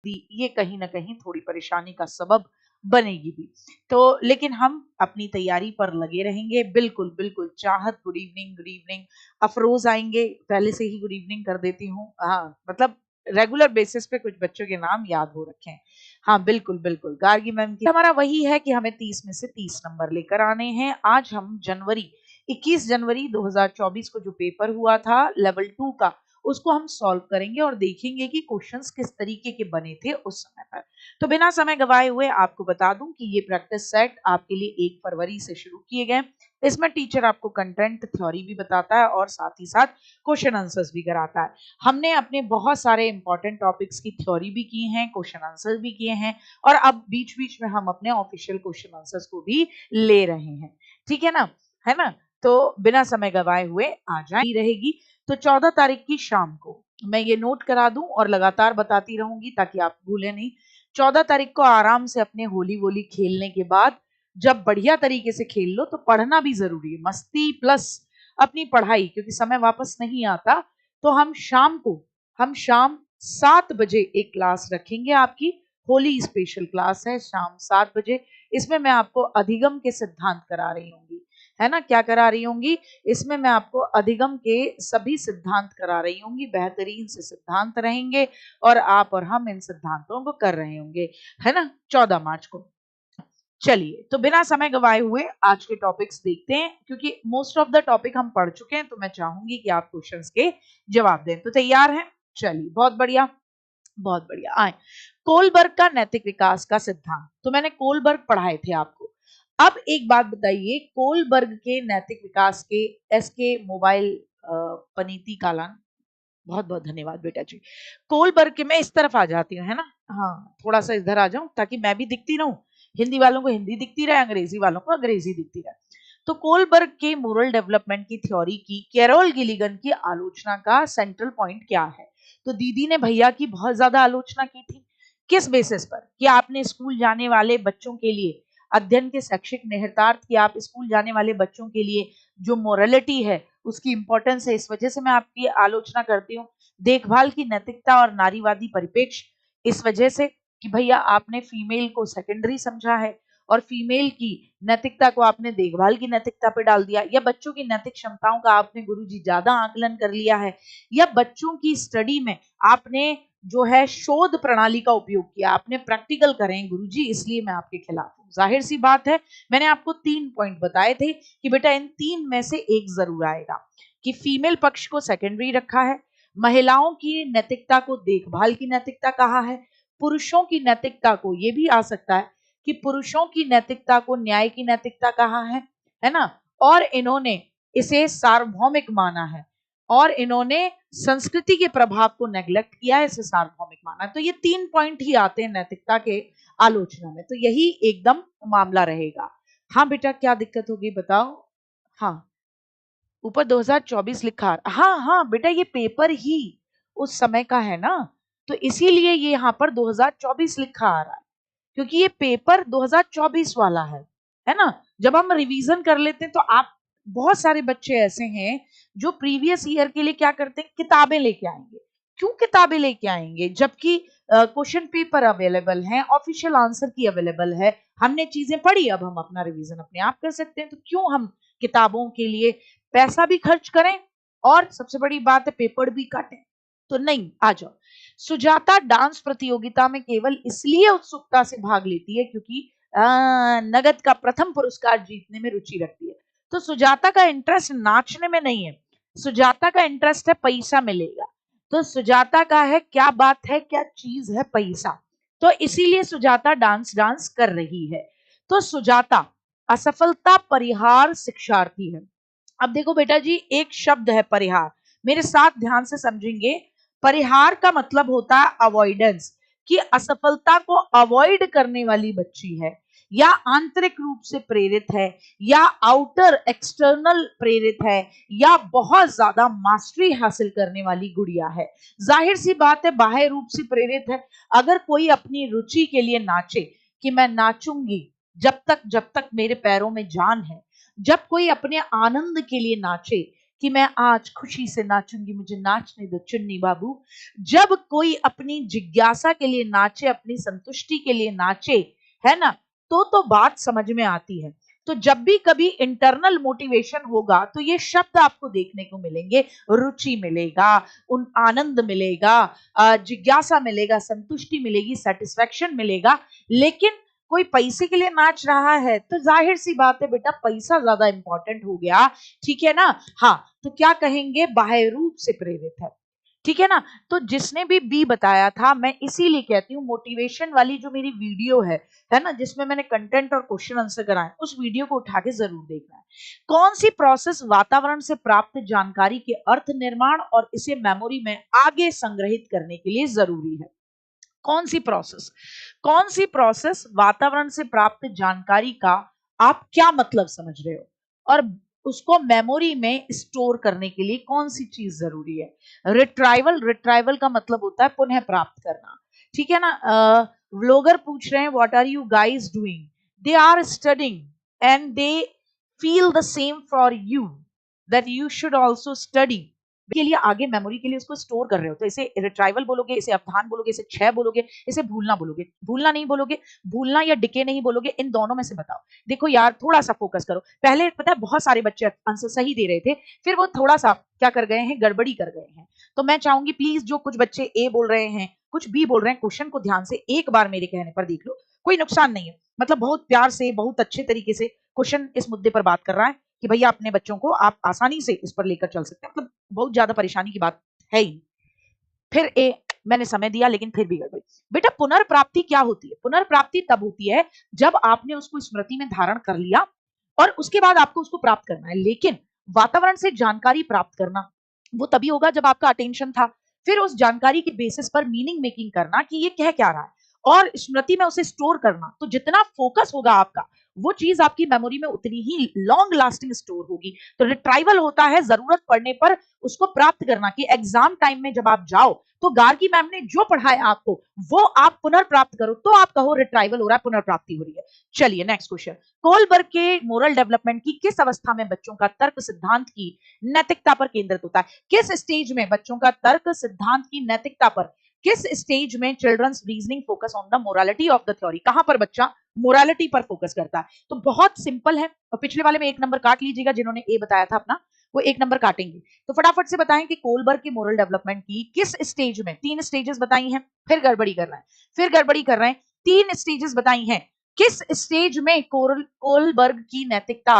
ये कहीं ना कहीं थोड़ी परेशानी का सबब बनेगी भी। तो लेकिन हम अपनी तैयारी पर लगे रहेंगे। बिल्कुल बिल्कुल। चाहत good evening, good evening. Afroz आएंगे, पहले से ही गुड इवनिंग कर देती हूँ। हाँ मतलब रेगुलर बेसिस पे कुछ बच्चों के नाम याद हो रखे हैं। हाँ बिल्कुल बिल्कुल। गार्गी मैम की हमारा वही है कि हमें 30 में से 30 नंबर लेकर आने हैं। आज हम 21 जनवरी 2024 को जो पेपर हुआ था लेवल 2 का, उसको हम सॉल्व करेंगे और देखेंगे कि क्वेश्चंस किस तरीके के बने थे उस समय पर। तो बिना समय गवाए हुए आपको बता दूं कि ये प्रैक्टिस सेट आपके लिए 1 फरवरी से शुरू किए गए। इसमें टीचर आपको कंटेंट थ्योरी भी बताता है और साथ ही साथ क्वेश्चन आंसर्स भी कराता है। हमने अपने बहुत सारे इंपॉर्टेंट टॉपिक्स की थ्योरी भी की है, क्वेश्चन आंसर भी किए हैं, और अब बीच बीच में हम अपने ऑफिशियल क्वेश्चन आंसर्स को भी ले रहे हैं। ठीक है ना, है ना। तो बिना समय गवाए हुए आ जाए रहेगी। तो 14 तारीख की शाम को मैं ये नोट करा दूं और लगातार बताती रहूंगी ताकि आप भूले नहीं। 14 तारीख को आराम से अपने होली वोली खेलने के बाद जब बढ़िया तरीके से खेल लो तो पढ़ना भी जरूरी है। मस्ती प्लस अपनी पढ़ाई, क्योंकि समय वापस नहीं आता। तो हम शाम 7 बजे एक क्लास रखेंगे आपकी। होली स्पेशल क्लास है शाम 7 बजे। इसमें मैं आपको अधिगम के सिद्धांत करा रही होंगी, है ना। क्या करा रही होंगी इसमें? मैं आपको अधिगम के सभी सिद्धांत करा रही होंगी। बेहतरीन से सिद्धांत रहेंगे और आप और हम इन सिद्धांतों को कर रहे होंगे, है ना, 14 मार्च को। चलिए, तो बिना समय गवाए हुए आज के टॉपिक्स देखते हैं, क्योंकि मोस्ट ऑफ द टॉपिक हम पढ़ चुके हैं। तो मैं चाहूंगी कि आप क्वेश्चंस के जवाब दें। तो तैयार हैं? चलिए, बहुत बढ़िया बहुत बढ़िया। आए, कोलबर्ग का नैतिक विकास का सिद्धांत। तो मैंने कोलबर्ग पढ़ाए थे आपको। अब एक बात बताइए, कोलबर्ग के नैतिक विकास के एसके मोबाइल पनीति कालान, बहुत बहुत धन्यवाद बेटा जी। कोलबर्ग के, मैं इस तरफ आ जाती हूँ, है ना। हाँ, थोड़ा सा इधर आ जाऊं ताकि मैं भी दिखती रहूं। हिंदी वालों को हिंदी दिखती रहे, अंग्रेजी वालों को अंग्रेजी दिखती रहे। तो कोलबर्ग के मोरल डेवलपमेंट की थ्योरी की कैरोल गिलिगन की आलोचना का सेंट्रल पॉइंट क्या है? तो दीदी ने भैया की बहुत ज्यादा आलोचना की थी। किस बेसिस पर? कि आपने स्कूल जाने वाले बच्चों के लिए अध्ययन के शैक्षिक निहितार्थ की, आप स्कूल जाने वाले बच्चों के लिए जो मोरलिटी है उसकी इंपॉर्टेंस है, इस वजह से मैं आपकी आलोचना करती हूँ। देखभाल की नैतिकता और नारीवादी परिप्रेक्ष्य, इस वजह से कि भैया आपने फीमेल को सेकेंडरी समझा है और फीमेल की नैतिकता को आपने देखभाल की नैतिकता पे डाल दिया, या बच्चों की नैतिक क्षमताओं का आपने गुरुजी ज्यादा आकलन कर लिया है, या बच्चों की स्टडी में आपने जो है शोध प्रणाली का उपयोग किया, आपने प्रैक्टिकल करें गुरुजी, इसलिए मैं आपके खिलाफ हूं। जाहिर सी बात है, मैंने आपको 3 पॉइंट बताए थे कि बेटा इन 3 में से एक जरूर आएगा। कि फीमेल पक्ष को सेकेंडरी रखा है, महिलाओं की नैतिकता को देखभाल की नैतिकता कहा है, पुरुषों की नैतिकता को, ये भी आ सकता है कि पुरुषों की नैतिकता को न्याय की नैतिकता कहा है ना। और इन्होंने इसे सार्वभौमिक माना है, और इन्होंने संस्कृति के प्रभाव को नेग्लेक्ट किया है, इसे सार्वभौमिक माना। तो ये 3 पॉइंट ही आते हैं नैतिकता के आलोचना में। तो यही एकदम मामला रहेगा। हाँ बेटा, क्या दिक्कत होगी बताओ। हाँ, ऊपर 2024 लिखा। हाँ हाँ बेटा, ये पेपर ही उस समय का है ना, तो इसीलिए ये यहाँ पर 2024 लिखा आ रहा है, क्योंकि ये पेपर 2024 वाला है ना। जब हम रिवीजन कर लेते हैं तो आप, बहुत सारे बच्चे ऐसे हैं जो प्रीवियस ईयर के लिए क्या करते हैं, किताबें लेके आएंगे। क्यों किताबें लेके आएंगे जबकि क्वेश्चन पेपर अवेलेबल है, ऑफिशियल आंसर की अवेलेबल है, हमने चीजें पढ़ी, अब हम अपना रिवीजन अपने आप कर सकते हैं। तो क्यों हम किताबों के लिए पैसा भी खर्च करें और सबसे बड़ी बात है पेपर भी काटें? तो नहीं, आ जाओ। सुजाता डांस प्रतियोगिता में केवल इसलिए उत्सुकता से भाग लेती है क्योंकि नगद का प्रथम पुरस्कार जीतने में रुचि रखती है। तो सुजाता का इंटरेस्ट नाचने में नहीं है, सुजाता का इंटरेस्ट है पैसा मिलेगा। तो सुजाता का है, क्या बात है, क्या चीज है, पैसा। तो इसीलिए सुजाता डांस कर रही है। तो सुजाता असफलता परिहार शिक्षार्थी है। अब देखो बेटा जी, एक शब्द है परिहार, मेरे साथ ध्यान से समझेंगे। परिहार का मतलब होता है अवॉइडेंस, कि असफलता को अवॉइड करने वाली बच्ची है, या आंतरिक रूप से प्रेरित है, या आउटर एक्सटर्नल प्रेरित है, या बहुत ज्यादा मास्टरी हासिल करने वाली गुड़िया है। जाहिर सी बात है बाह्य रूप से प्रेरित है। अगर कोई अपनी रुचि के लिए नाचे कि मैं नाचूंगी जब तक मेरे पैरों में जान है, जब कोई अपने आनंद के लिए नाचे कि मैं आज खुशी से नाचूंगी, मुझे नाचने दो चुन्नी बाबू। जब कोई अपनी जिज्ञासा के लिए नाचे, अपनी संतुष्टि के लिए नाचे, है ना, तो बात समझ में आती है। तो जब भी कभी इंटरनल मोटिवेशन होगा तो ये शब्द आपको देखने को मिलेंगे। रुचि मिलेगा, उन आनंद मिलेगा, जिज्ञासा मिलेगा, संतुष्टि मिलेगी, सेटिस्फेक्शन मिलेगा। लेकिन कोई पैसे के लिए नाच रहा है तो जाहिर सी बात है बेटा, पैसा ज्यादा इंपॉर्टेंट हो गया, ठीक है ना। हाँ, तो क्या कहेंगे, बाह्य रूप से प्रेरित है, ठीक है ना। तो जिसने भी बी बताया था, मैं इसीलिए कहती हूँ मोटिवेशन वाली जो मेरी वीडियो है ना, जिसमें मैंने कंटेंट और क्वेश्चन आंसर कराए, उस वीडियो को उठा के जरूर देखना है। कौन सी प्रोसेस वातावरण से प्राप्त जानकारी के अर्थ निर्माण और इसे मेमोरी में आगे संग्रहित करने के लिए जरूरी है? कौन सी प्रोसेस, कौन सी प्रोसेस वातावरण से प्राप्त जानकारी का आप क्या मतलब समझ रहे हो, और उसको मेमोरी में स्टोर करने के लिए कौन सी चीज जरूरी है? रिट्राइवल, रिट्राइवल का मतलब होता है पुनः प्राप्त करना, ठीक है ना। व्लॉगर पूछ रहे हैं what are you guys doing, they are studying and they feel the same for you that you should also study के लिए, आगे मेमोरी के लिए उसको स्टोर कर रहे हो। तो इसे रिट्राइवल बोलोगे, इसे अवधान बोलोगे, इसे क्षय बोलोगे, इसे भूलना बोलोगे। भूलना नहीं बोलोगे, भूलना या डिके नहीं बोलोगे, इन दोनों में से बताओ। देखो यार, थोड़ा सा फोकस करो। पहले पता है बहुत सारे बच्चे आंसर सही दे रहे थे, फिर वो थोड़ा सा क्या कर गए हैं, गड़बड़ी कर गए हैं। तो मैं चाहूंगी प्लीज, जो कुछ बच्चे ए बोल रहे हैं, कुछ बी बोल रहे हैं, क्वेश्चन को ध्यान से एक बार मेरे कहने पर देख लो, कोई नुकसान नहीं है। मतलब बहुत प्यार से, बहुत अच्छे तरीके से क्वेश्चन इस मुद्दे पर बात कर रहा है कि भैया अपने बच्चों को आप आसानी से इस पर लेकर चल सकते हैं, मतलब बहुत ज्यादा परेशानी की बात है ही। फिर ए, मैंने समय दिया लेकिन फिर भी गड़बड़ी। बेटा पुनर्प्राप्ति क्या होती है? पुनर्प्राप्ति तब होती है जब आपने उसको स्मृति में धारण कर लिया और उसके बाद आपको उसको प्राप्त करना है। लेकिन वातावरण से जानकारी प्राप्त करना वो तभी होगा जब आपका अटेंशन था, फिर उस जानकारी के बेसिस पर मीनिंग मेकिंग करना कि ये कह क्या रहा है, और स्मृति में उसे स्टोर करना। तो जितना फोकस होगा आपका, वो चीज आपकी मेमोरी में उतनी ही लॉन्ग लास्टिंग स्टोर होगी। तो रिट्राइवल होता है जरूरत पड़ने पर उसको प्राप्त करना, कि एग्जाम टाइम में जब आप जाओ तो गार्गी मैम ने जो पढ़ाया आपको वो आप पुनर्प्राप्त करो, तो आप कहो रिट्राइवल हो रहा है, पुनर्प्राप्ति हो रही है। चलिए नेक्स्ट क्वेश्चन। कोलबर्ग के मोरल डेवलपमेंट की किस अवस्था में बच्चों का तर्क सिद्धांत की नैतिकता पर केंद्रित होता है? किस स्टेज में बच्चों का तर्क सिद्धांत की नैतिकता पर, किस स्टेज में children's reasoning focus on the morality of the theory, कहां पर बच्चा मोरालिटी पर फोकस करता है? तो बहुत सिंपल है, और पिछले वाले में एक नंबर काट लीजिएगा, जिन्होंने ए बताया था अपना वो एक नंबर काटेंगे। तो फटाफट से बताएं कि कोलबर्ग की मोरल डेवलपमेंट की किस स्टेज में, तीन स्टेजेस बताई हैं, फिर गड़बड़ी कर रहे हैं, फिर गड़बड़ी कर रहे हैं, तीन स्टेजेस बताई हैं, किस स्टेज में कोलबर्ग की नैतिकता,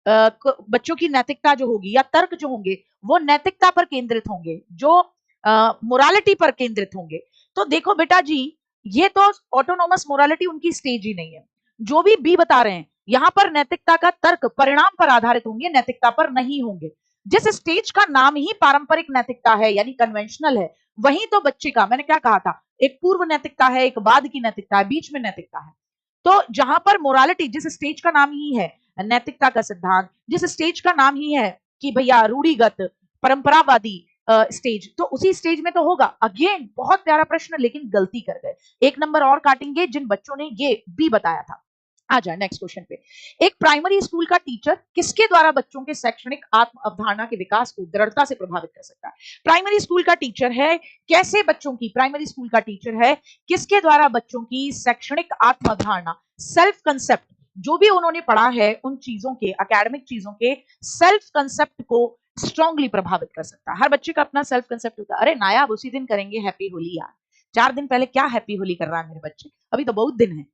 बच्चों की नैतिकता जो होगी या तर्क जो होंगे वो नैतिकता पर केंद्रित होंगे, जो मोरालिटी पर केंद्रित होंगे। तो देखो बेटा जी, ये तो ऑटोनोमस मोरालिटी उनकी स्टेज ही नहीं है। जो भी बी बता रहे हैं यहां पर नैतिकता का तर्क परिणाम पर आधारित होंगे, नैतिकता पर नहीं होंगे। जिस स्टेज का नाम ही पारंपरिक नैतिकता है यानी कन्वेंशनल है, वहीं तो बच्चे का, मैंने क्या कहा था, एक पूर्व नैतिकता है, एक बाद की नैतिकता है, बीच में नैतिकता है। तो जहां पर मोरालिटी, जिस स्टेज का नाम ही है नैतिकता का सिद्धांत, जिस स्टेज का नाम ही है कि भैया रूढ़िगत परंपरावादी स्टेज, तो उसी स्टेज में तो होगा। अगेन बहुत प्यारा प्रश्न, लेकिन गलती कर गए, एक नंबर और काटेंगे जिन बच्चों ने ये बी बताया था। आ जाए नेक्स्ट क्वेश्चन पे। एक प्राइमरी स्कूल का टीचर किसके द्वारा बच्चों के शैक्षणिक आत्म अवधारणा के विकास को दृढ़ता से प्रभावित कर सकता है? प्राइमरी स्कूल का टीचर है, कैसे बच्चों की, प्राइमरी स्कूल का टीचर है किसके द्वारा बच्चों की शैक्षणिक आत्म अवधारणा, सेल्फ कंसेप्ट, जो भी उन्होंने पढ़ा है उन चीजों के, एकेडमिक चीजों के सेल्फ कंसेप्ट को स्ट्रांगली प्रभावित कर सकता है। हर बच्चे का अपना सेल्फ कंसेप्ट होता है। अरे नायाब, उसी दिन करेंगे हैप्पी होली यार, 4 दिन पहले क्या हैप्पी होली कर रहा है मेरे बच्चे, अभी तो बहुत दिन है।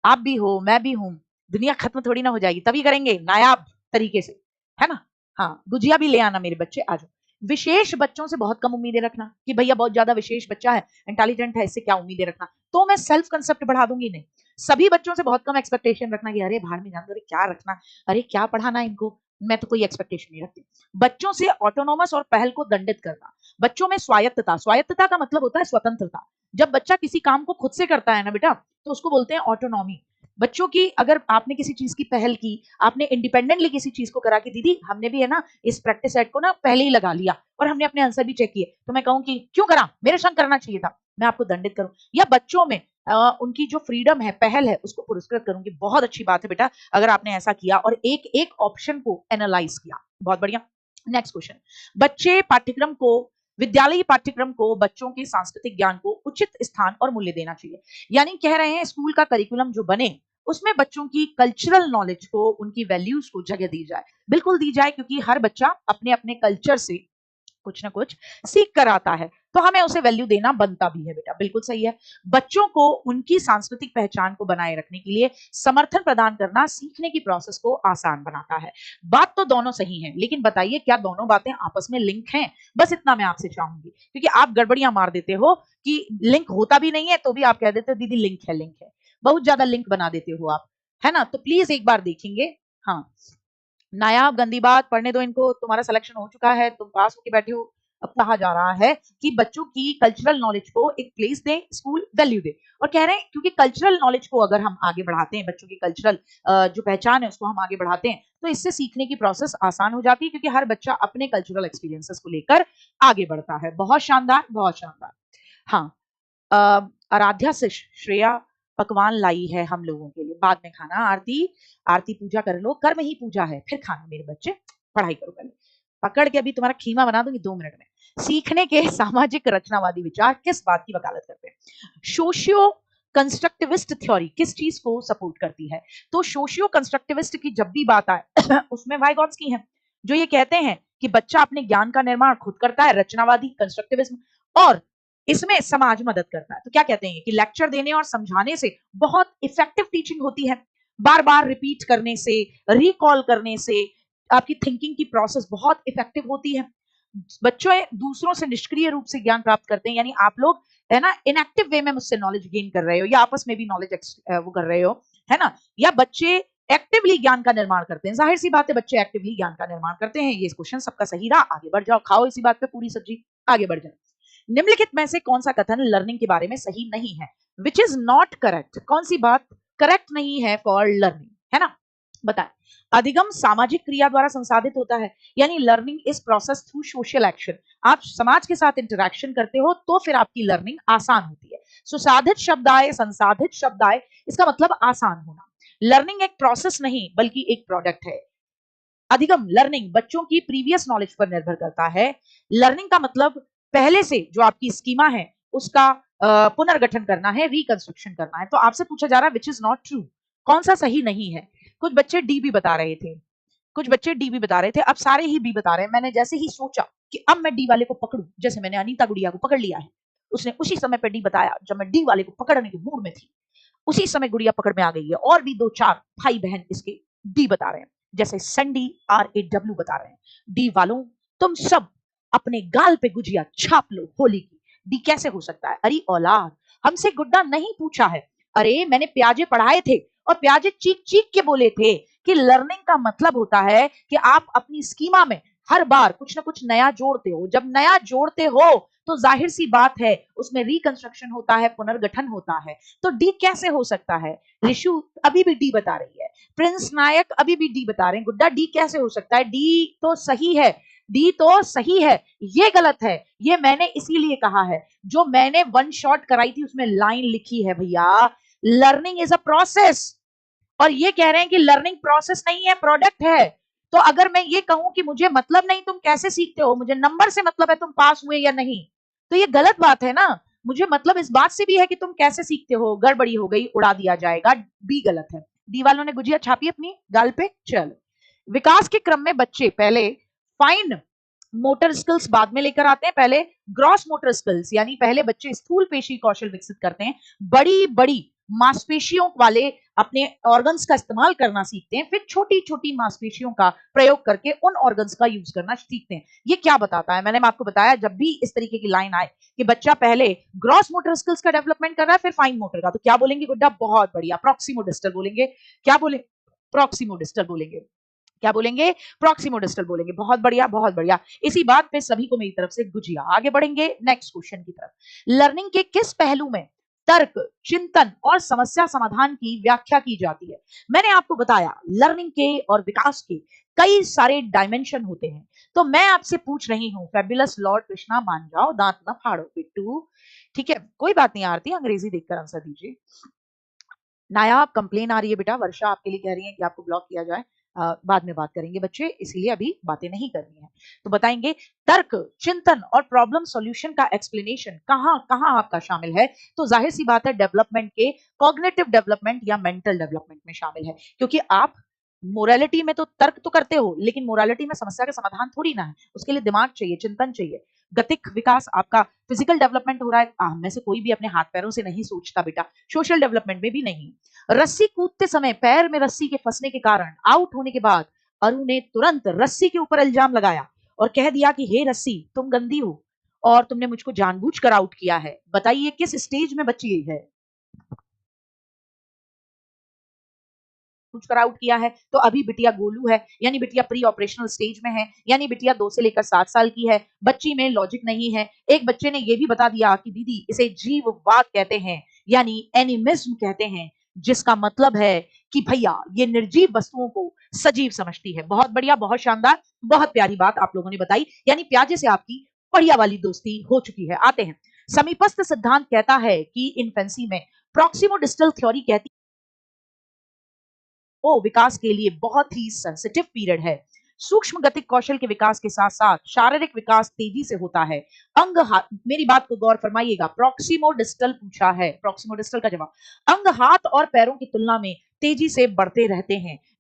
आप भी हो, मैं भी हूं, दुनिया खत्म थोड़ी ना हो जाएगी, तभी करेंगे नायाब तरीके से, है ना। हाँ, गुजिया भी ले आना मेरे बच्चे, आ जाओ। विशेष बच्चों से बहुत कम उम्मीदें रखना कि भैया बहुत ज्यादा विशेष बच्चा है, इंटेलिजेंट है, इससे क्या उम्मीदें रखना, तो मैं सेल्फ कंसेप्ट बढ़ा दूंगी नहीं। सभी बच्चों से बहुत कम एक्सपेक्टेशन रखना कि अरे भाड़ में जान दो, अरे क्या रखना, अरे क्या पढ़ाना इनको, मैं तो कोई एक्सपेक्टेशन नहीं रखती। बच्चों से ऑटोनोमस और पहल को दंडित करना, बच्चों में स्वायत्तता, स्वायत्तता का मतलब होता है स्वतंत्रता। जब बच्चा किसी काम को खुद से करता है ना बेटा, तो उसको बोलते हैं ऑटोनॉमी। बच्चों की, अगर आपने किसी चीज की पहल की, आपने इंडिपेंडेंटली किसी चीज को करा कि दीदी हमने भी है ना इस प्रैक्टिस सेट को ना पहले ही लगा लिया और हमने अपने आंसर भी चेक किए, तो मैं कहूँ कि क्यों करा, मेरे संग करना चाहिए था, मैं आपको दंडित करूं। या बच्चों में उनकी जो फ्रीडम है, पहल है, उसको पुरस्कृत करूंगी। बहुत अच्छी बात है बेटा अगर आपने ऐसा किया और एक एक ऑप्शन को एनालाइज किया, बहुत बढ़िया। नेक्स्ट क्वेश्चन, बच्चे पाठ्यक्रम को विद्यालयी पाठ्यक्रम को बच्चों के सांस्कृतिक ज्ञान को उचित स्थान और मूल्य देना चाहिए। यानी कह रहे हैं स्कूल का करिकुलम जो बने उसमें बच्चों की कल्चरल नॉलेज को, उनकी वैल्यूज को जगह दी जाए। बिल्कुल दी जाए, क्योंकि हर बच्चा अपने अपने कल्चर से कुछ ना कुछ सीख कर आता है, तो हमें उसे वैल्यू देना बनता भी है बेटा, बिल्कुल सही है। बच्चों को उनकी सांस्कृतिक पहचान को बनाए रखने के लिए समर्थन प्रदान करना सीखने की प्रोसेस को आसान बनाता है। बात तो दोनों सही है, लेकिन बताइए क्या दोनों बातें आपस में लिंक हैं? बस इतना मैं आपसे चाहूंगी, क्योंकि आप गड़बड़ियां मार देते हो कि लिंक होता भी नहीं है तो भी आप कह देते हो दीदी लिंक है, लिंक है, बहुत ज्यादा लिंक बना देते हो आप, है ना? तो प्लीज एक बार देखेंगे। हाँ, नायाब गंदी बात, पढ़ने दो इनको, तुम्हारा सिलेक्शन हो चुका है, तुम पास होके बैठे हो। अब कहा जा रहा है कि बच्चों की कल्चरल नॉलेज को एक प्लेस दे, स्कूल वैल्यू दे। और कह रहे हैं क्योंकि कल्चरल नॉलेज को अगर हम आगे बढ़ाते हैं, बच्चों की कल्चरल जो पहचान है उसको हम आगे बढ़ाते हैं, तो इससे सीखने की प्रोसेस आसान हो जाती है, क्योंकि हर बच्चा अपने कल्चरल एक्सपीरियंसेस को लेकर आगे बढ़ता है। बहुत शानदार, बहुत शानदार। हाँ, आराध्या से श्रेया पकवान लाई है हम लोगों के लिए, बाद में खाना। आरती, आरती पूजा कर लो, कर्म ही पूजा है, फिर खाना मेरे बच्चे, पढ़ाई करो पहले। पकड़ के अभी तुम्हारा खीमा बना दूंगी 2 मिनट में। सीखने के सामाजिक रचनावादी विचार किस बात की वकालत करते हैं? सोशियो कंस्ट्रक्टिविस्ट थ्योरी किस चीज को सपोर्ट करती है? तो सोशियो कंस्ट्रक्टिविस्ट की जब भी बात आए उसमें वाइगॉट्स्की हैं, जो ये कहते हैं कि बच्चा अपने ज्ञान का निर्माण खुद करता है, रचनावादी कंस्ट्रक्टिविज्म, और इसमें समाज मदद करता है। तो क्या कहते हैं कि लेक्चर देने और समझाने से बहुत इफेक्टिव टीचिंग होती है, बार बार रिपीट करने से, रिकॉल करने से आपकी थिंकिंग की प्रोसेस बहुत इफेक्टिव होती है। बच्चों दूसरों से निष्क्रिय रूप से ज्ञान प्राप्त करते हैं, यानी आप लोग है ना इनएक्टिव वे में मुझसे नॉलेज गेन कर रहे हो, या आपस में भी नॉलेज वो कर रहे हो, है ना? या बच्चे एक्टिवली ज्ञान का निर्माण करते हैं। जाहिर सी बात है बच्चे एक्टिवली ज्ञान का निर्माण करते हैं। ये क्वेश्चन सबका सही रहा, आगे बढ़ जाओ, खाओ इसी बात पे पूरी सब्जी, आगे बढ़ जाओ। निम्नलिखित में से कौन सा कथन लर्निंग के बारे में सही नहीं है? विच इज नॉट करेक्ट, कौन सी बात करेक्ट नहीं है फॉर लर्निंग, है ना? बताएं। अधिगम सामाजिक क्रिया द्वारा संसाधित होता है, यानी learning is process through social action. आप समाज के साथ इंटरेक्शन करते हो तो फिर आपकी लर्निंग आसान होती है। सुसाधित शब्द आए, संसाधित शब्द आए, इसका मतलब आसान होना। लर्निंग एक प्रोसेस नहीं बल्कि एक प्रोडक्ट है। अधिगम लर्निंग बच्चों की प्रीवियस नॉलेज पर निर्भर करता है। लर्निंग का मतलब पहले से जो आपकी स्कीमा है उसका पुनर्गठन करना है, रिकंस्ट्रक्शन करना है। तो आपसे पूछा जा रहा है विच इज नॉट ट्रू, कौन सा सही नहीं है? कुछ बच्चे डी भी बता रहे थे, कुछ बच्चे डी भी बता रहे थे, अब सारे ही बी बता रहे हैं। मैंने जैसे ही सोचा कि अब मैं डी वाले को पकड़ू, जैसे मैंने अनीता गुड़िया को पकड़ लिया है, उसने उसी समय पे डी बताया जब मैं डी वाले को पकड़ने के मूड में थी, उसी समय गुड़िया पकड़ में आ गई है। और भी 2-4 भाई बहन इसके डी बता रहे हैं, जैसे संडी RAW बता रहे हैं। डी वालों, तुम सब अपने गाल पे गुजिया छाप लो होली की। डी कैसे हो सकता है? अरे औलाद, हमसे गुड्डा नहीं पूछा है। अरे मैंने प्याजे पढ़ाए थे और प्याजे चीख चीख के बोले थे कि लर्निंग का मतलब होता है कि आप अपनी स्कीमा में हर बार कुछ ना कुछ नया जोड़ते हो। जब नया जोड़ते हो तो जाहिर सी बात है उसमें रिकंस्ट्रक्शन होता है, पुनर्गठन होता है। तो डी कैसे हो सकता है? ऋषु अभी भी डी बता रही है, प्रिंस नायक अभी भी डी बता रहे हैं। गुड्डा डी कैसे हो सकता है? डी तो सही है, डी तो सही है, ये गलत है। ये मैंने इसीलिए कहा है, जो मैंने वन शॉट कराई थी उसमें लाइन लिखी है भैया, लर्निंग इज अ प्रोसेस। और ये कह रहे हैं कि लर्निंग प्रोसेस नहीं है, प्रोडक्ट है। तो अगर मैं ये कहूं कि मुझे मतलब नहीं तुम कैसे सीखते हो, मुझे नंबर से मतलब है तुम पास हुए या नहीं, तो ये गलत बात है ना। मुझे मतलब इस बात से भी है कि तुम कैसे सीखते हो। गड़बड़ी हो गई, उड़ा दिया जाएगा, बी गलत है। डी वालों ने गुजिया छापी अपनी गाल पे। चलो, विकास के क्रम में बच्चे पहले फाइन मोटर स्किल्स बाद में लेकर आते हैं, पहले ग्रॉस मोटर स्किल्स, यानी पहले बच्चे स्थूल पेशी कौशल विकसित करते हैं, बड़ी बड़ी मांसपेशियों वाले अपने ऑर्गन्स का इस्तेमाल करना सीखते हैं, फिर छोटी छोटी मांसपेशियों का प्रयोग करके उन ऑर्गन्स का यूज करना सीखते हैं। ये क्या बताता है? मैंने आपको बताया जब भी इस तरीके की लाइन आए कि बच्चा पहले ग्रॉस मोटर स्किल्स का डेवलपमेंट कर रहा है, फिर फाइन मोटर का, तो क्या बोलेंगे गुड्डा? बहुत बढ़िया, प्रॉक्सिमोडिस्टल बोलेंगे। क्या बोले? प्रॉक्सिमोडिस्टल बोलेंगे। क्या बोलेंगे? प्रॉक्सिमोडिस्टल बोलेंगे। बहुत बढ़िया, बहुत बढ़िया। इसी बात पे सभी को मेरी तरफ से गुजिया। आगे बढ़ेंगे नेक्स्ट क्वेश्चन की तरफ। लर्निंग के किस पहलू में तर्क, चिंतन और समस्या समाधान की व्याख्या की जाती है? मैंने आपको बताया लर्निंग के और विकास के कई सारे डायमेंशन होते हैं। तो मैं आपसे पूछ रही हूं, फेबुलस लॉर्ड कृष्णा मान जाओ, दांत ना फाड़ो बिट्टू, ठीक है? कोई बात नहीं आरती, अंग्रेजी देखकर आंसर दीजिए। नायाब कंप्लेन आ रही है बेटा, वर्षा आपके लिए कह रही है कि आपको ब्लॉक किया जाए। बाद में बात करेंगे बच्चे, इसलिए अभी बातें नहीं करनी है। तो बताएंगे तर्क, चिंतन और प्रॉब्लम सॉल्यूशन का एक्सप्लेनेशन कहाँ कहाँ आपका शामिल है? तो जाहिर सी बात है डेवलपमेंट के कॉग्निटिव डेवलपमेंट या मेंटल डेवलपमेंट में शामिल है, क्योंकि आप मोरालिटी में तो तर्क तो करते हो, लेकिन मोरालिटी में समस्या का समाधान थोड़ी ना है, उसके लिए दिमाग चाहिए, चिंतन चाहिए। गतिक विकास आपका फिजिकल डेवलपमेंट हो रहा है, हम में से कोई भी अपने हाथ पैरों से नहीं सोचता बेटा, सोशल डेवलपमेंट में भी नहीं। रस्सी कूदते समय पैर में रस्सी के फंसने के कारण आउट होने के बाद अरु ने तुरंत रस्सी के ऊपर इल्जाम लगाया और कह दिया कि हे रस्सी तुम गंदी हो और तुमने मुझको जानबूझकर आउट किया है। बताइए किस स्टेज में बच्ची है? पूछकर आउट किया है। तो अभी बिटिया गोलू है, यानी बिटिया प्री ऑपरेशनल स्टेज में है, यानी बिटिया 2 से लेकर 7 साल की है। बच्ची में लॉजिक नहीं है। एक बच्चे ने ये भी बता दिया कि दीदी इसे जीववाद कहते हैं, यानी एनिमिज्म कहते हैं, जिसका मतलब है कि भैया ये निर्जीव वस्तुओं को सजीव समझती है। बहुत बढ़िया, बहुत शानदार, बहुत प्यारी बात आप लोगों ने बताई, यानी प्याजे से आपकी बढ़िया वाली दोस्ती हो चुकी है। आते हैं, समीपस्थ सिद्धांत कहता है कि इन्फेंसी में प्रॉक्सिमो डिस्टल थ्योरी कहती वो विकास के लिए बहुत ही सेंसिटिव पीरियड है। सूक्ष्म गतिक कौशल के विकास के साथ साथ शारीरिक विकास तेजी से होता है। मेरी बात को गौर फरमाइएगा, प्रॉक्सिमोडिस्टल पूछा है, प्रॉक्सिमोडिस्टल का जवाब अंग हाथ और पैरों की तुलना में तेजी से बढ़ते रहते हैं।